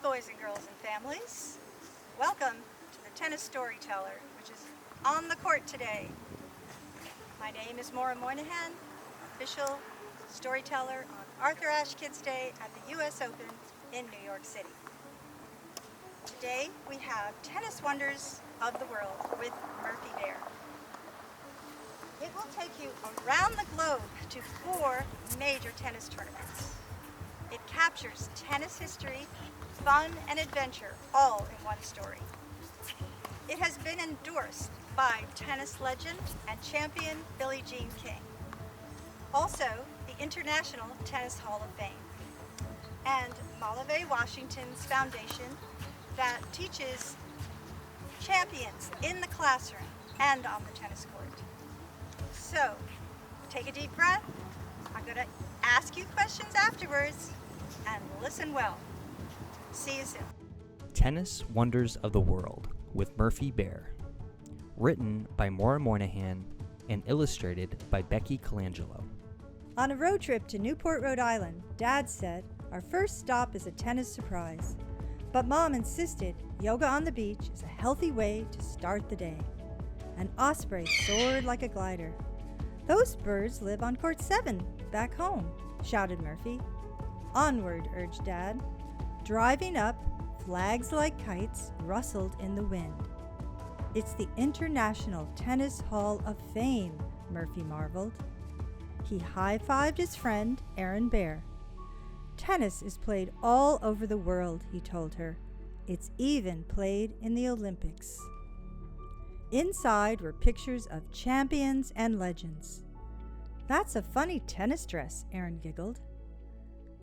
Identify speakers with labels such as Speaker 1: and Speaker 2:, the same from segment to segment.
Speaker 1: boys and girls and families. Welcome to the Tennis Storyteller, which is on the court today. My name is Maura Moynihan, official storyteller on Arthur Ashe Kids Day at the U.S. Open in New York City. Today we have Tennis Wonders of the World with Murphy Bear. It will take you around the globe to 4 major tennis tournaments. It captures tennis history, fun, and adventure all in one story. It has been endorsed by tennis legend and champion Billie Jean King, also the International Tennis Hall of Fame, and Maura Washington's foundation that teaches champions in the classroom and on the tennis court. So, take a deep breath. I'm going to ask you questions afterwards, and listen well. See you soon.
Speaker 2: Tennis Wonders of the World with Murphy Bear. Written by Maura Moynihan and illustrated by Becky Colangelo.
Speaker 3: On a road trip to Newport, Rhode Island, Dad said, "Our first stop is a tennis surprise." But Mom insisted yoga on the beach is a healthy way to start the day. An osprey soared like a glider. "Those birds live on court 7, back home," shouted Murphy. "Onward," urged Dad. Driving up, flags like kites rustled in the wind. "It's the International Tennis Hall of Fame," Murphy marveled. He high-fived his friend, Aaron Bear. "Tennis is played all over the world," he told her. "It's even played in the Olympics." Inside were pictures of champions and legends. "That's a funny tennis dress," Aaron giggled.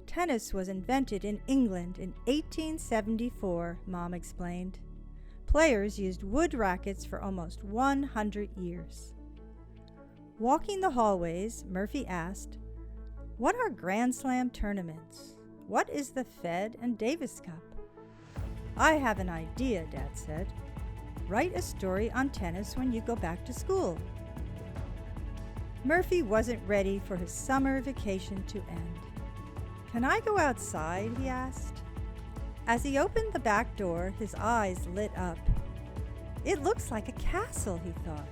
Speaker 3: "Tennis was invented in England in 1874, Mom explained. Players used wood rackets for almost 100 years. Walking the hallways, Murphy asked, "What are Grand Slam tournaments? What is the Fed and Davis Cup?" "I have an idea," Dad said. "Write a story on tennis when you go back to school." Murphy wasn't ready for his summer vacation to end. "Can I go outside?" he asked. As he opened the back door, his eyes lit up. "It looks like a castle," he thought.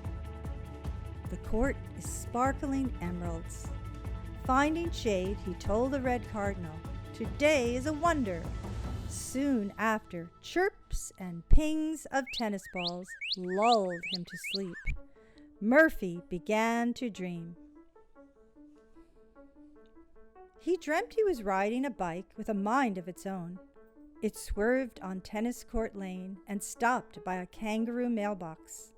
Speaker 3: "The court is sparkling emeralds." Finding shade, he told the red cardinal, "Today is a wonder." Soon after, chirps and pings of tennis balls lulled him to sleep. Murphy began to dream. He dreamt he was riding a bike with a mind of its own. It swerved on Tennis Court Lane and stopped by a kangaroo mailbox.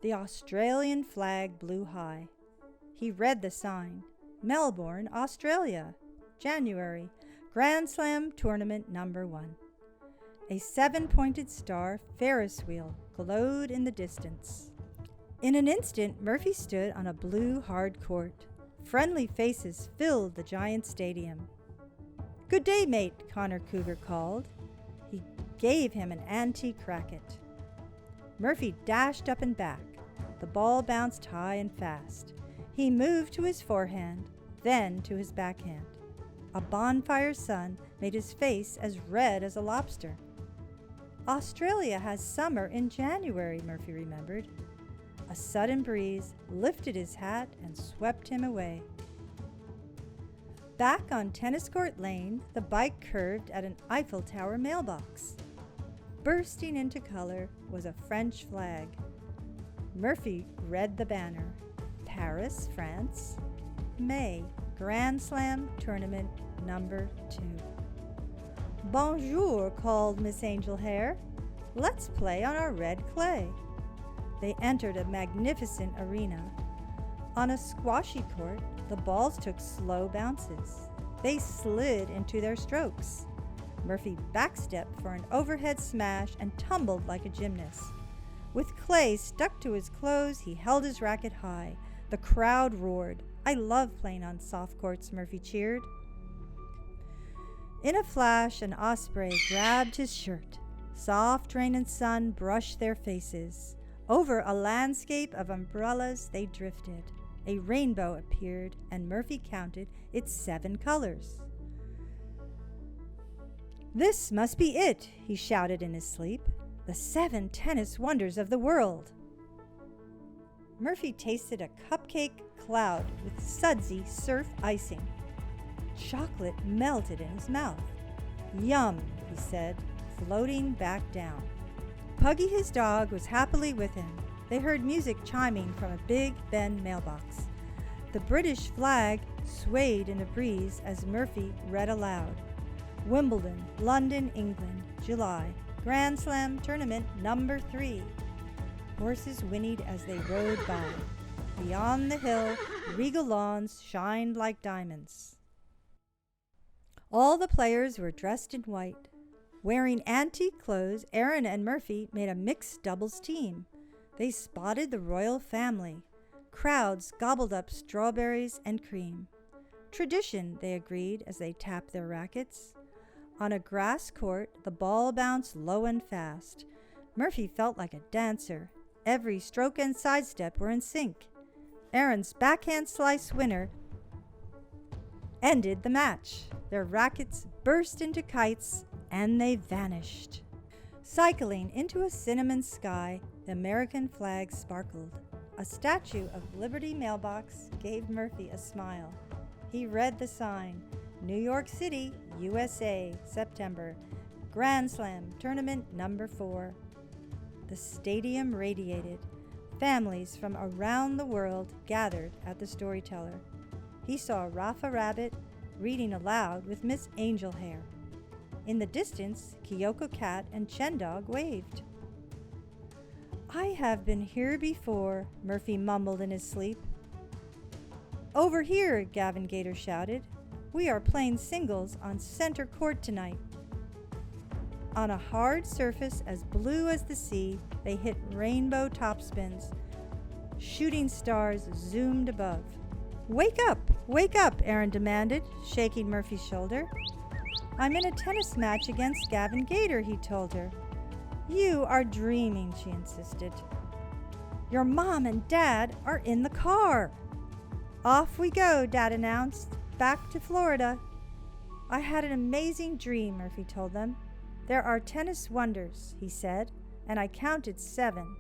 Speaker 3: The Australian flag blew high. He read the sign, "Melbourne, Australia, January, Grand Slam Tournament number 1. A 7-pointed star Ferris wheel glowed in the distance. In an instant, Murphy stood on a blue hard court. Friendly faces filled the giant stadium. "Good day, mate," Connor Cougar called. He gave him an antique racket. Murphy dashed up and back. The ball bounced high and fast. He moved to his forehand, then to his backhand. A bonfire sun made his face as red as a lobster. Australia has summer in January, Murphy remembered. A sudden breeze lifted his hat and swept him away. Back on Tennis Court Lane, the bike curved at an Eiffel Tower mailbox. Bursting into color was a French flag. Murphy read the banner. Paris, France, May, Grand Slam Tournament number 2. "Bonjour," called Miss Angel Hair. "Let's play on our red clay." They entered a magnificent arena. On a squashy court, the balls took slow bounces. They slid into their strokes. Murphy backstepped for an overhead smash and tumbled like a gymnast. With clay stuck to his clothes, he held his racket high. The crowd roared. "I love playing on soft courts," Murphy cheered. In a flash, an osprey grabbed his shirt. Soft rain and sun brushed their faces. Over a landscape of umbrellas they drifted. A rainbow appeared, and Murphy counted its 7 colors. "This must be it," he shouted in his sleep. "The 7 tennis wonders of the world." Murphy tasted a cupcake cloud with sudsy surf icing. Chocolate melted in his mouth. "Yum," he said, floating back down. Puggy, his dog, was happily with him. They heard music chiming from a Big Ben mailbox. The British flag swayed in the breeze as Murphy read aloud. "Wimbledon, London, England, July. Grand Slam Tournament number 3. Horses whinnied as they rode by. Beyond the hill, regal lawns shined like diamonds. All the players were dressed in white. Wearing antique clothes, Aaron and Murphy made a mixed doubles team. They spotted the royal family. Crowds gobbled up strawberries and cream. Tradition, they agreed as they tapped their rackets. On a grass court, the ball bounced low and fast. Murphy felt like a dancer. Every stroke and sidestep were in sync. Aaron's backhand slice winner ended the match. Their rackets burst into kites, and they vanished. Cycling into a cinnamon sky, the American flag sparkled. A statue of Liberty mailbox gave Murphy a smile. He read the sign, "New York City, USA, September. Grand Slam Tournament number 4. The stadium radiated. Families from around the world gathered at the Storyteller. He saw Rafa Rabbit reading aloud with Miss Angel Hair. In the distance, Kyoko Cat and Chen Dog waved. "I have been here before," Murphy mumbled in his sleep. "Over here," Gavin Gator shouted. "We are playing singles on center court tonight." On a hard surface as blue as the sea, they hit rainbow topspins. Shooting stars zoomed above. Wake up," Aaron demanded, shaking Murphy's shoulder. "I'm in a tennis match against Gavin Gator," he told her. "You are dreaming," she insisted. "Your mom and dad are in the car." "Off we go," Dad announced. "Back to Florida." "I had an amazing dream," Murphy told them. "There are tennis wonders," he said, and I counted 7.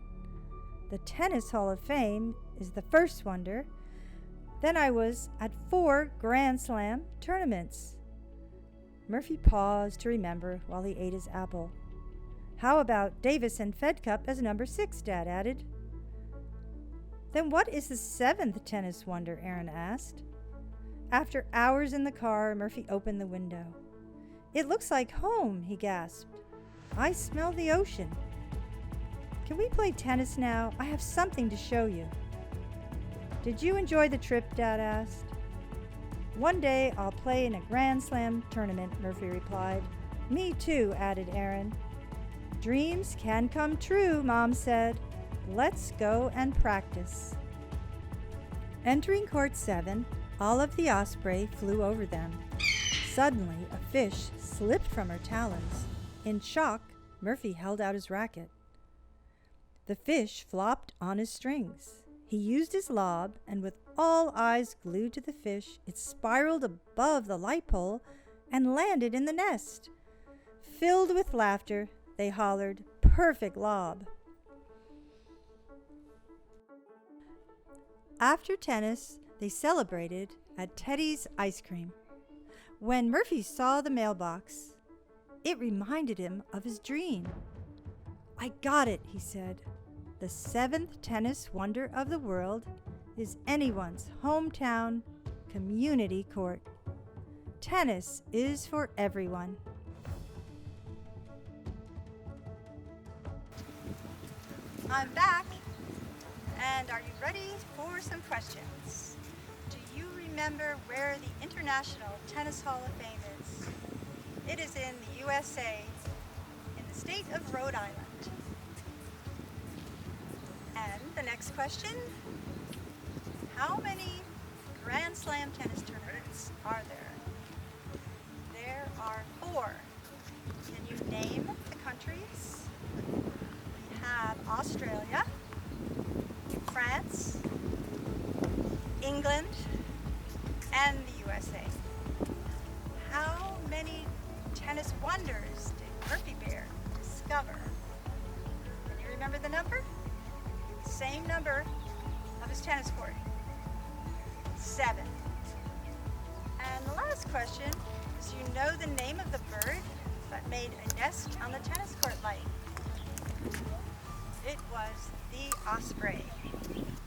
Speaker 3: The Tennis Hall of Fame is the first wonder. Then I was at 4 Grand Slam tournaments. Murphy paused to remember while he ate his apple. "How about Davis and Fed Cup as number 6, Dad added. "Then what is the 7th tennis wonder?" Aaron asked. After hours in the car, Murphy opened the window. "It looks like home," he gasped. "I smell the ocean." "Can we play tennis now? I have something to show you." "Did you enjoy the trip?" Dad asked. "One day I'll play in a Grand Slam tournament," Murphy replied. "Me too," added Aaron. "Dreams can come true," Mom said. "Let's go and practice." Entering court 7, Olive the osprey flew over them. Suddenly, a fish slipped from her talons. In shock, Murphy held out his racket. The fish flopped on his strings. He used his lob, and with all eyes glued to the fish, it spiraled above the light pole and landed in the nest. Filled with laughter, they hollered, "Perfect lob." After tennis, they celebrated at Teddy's Ice Cream. When Murphy saw the mailbox, it reminded him of his dream. "I got it," he said. "The 7th tennis wonder of the world is anyone's hometown community court. Tennis is for everyone."
Speaker 1: I'm back, and are you ready for some questions? Do you remember where the International Tennis Hall of Fame is? It is in the USA, in the state of Rhode Island. And the next question, how many Grand Slam tennis tournaments are there? There are 4. Can you name the countries? We have Australia, France, England, and the USA. How many tennis tennis wonders did Murphy Bear discover? Can you remember the number? Same number of his tennis court. 7. And the last question is, do you know the name of the bird that made a nest on the tennis court light? It was the osprey.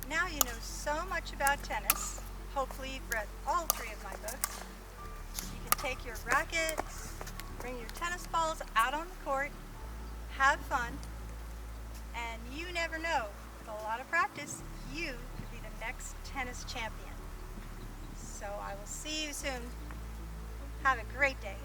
Speaker 1: Now you know so much about tennis. Hopefully you've read all 3 of my books. You can take your racket, bring your tennis balls out on the court, have fun, and you never know, with a lot of practice, you could be the next tennis champion. So I will see you soon. Have a great day.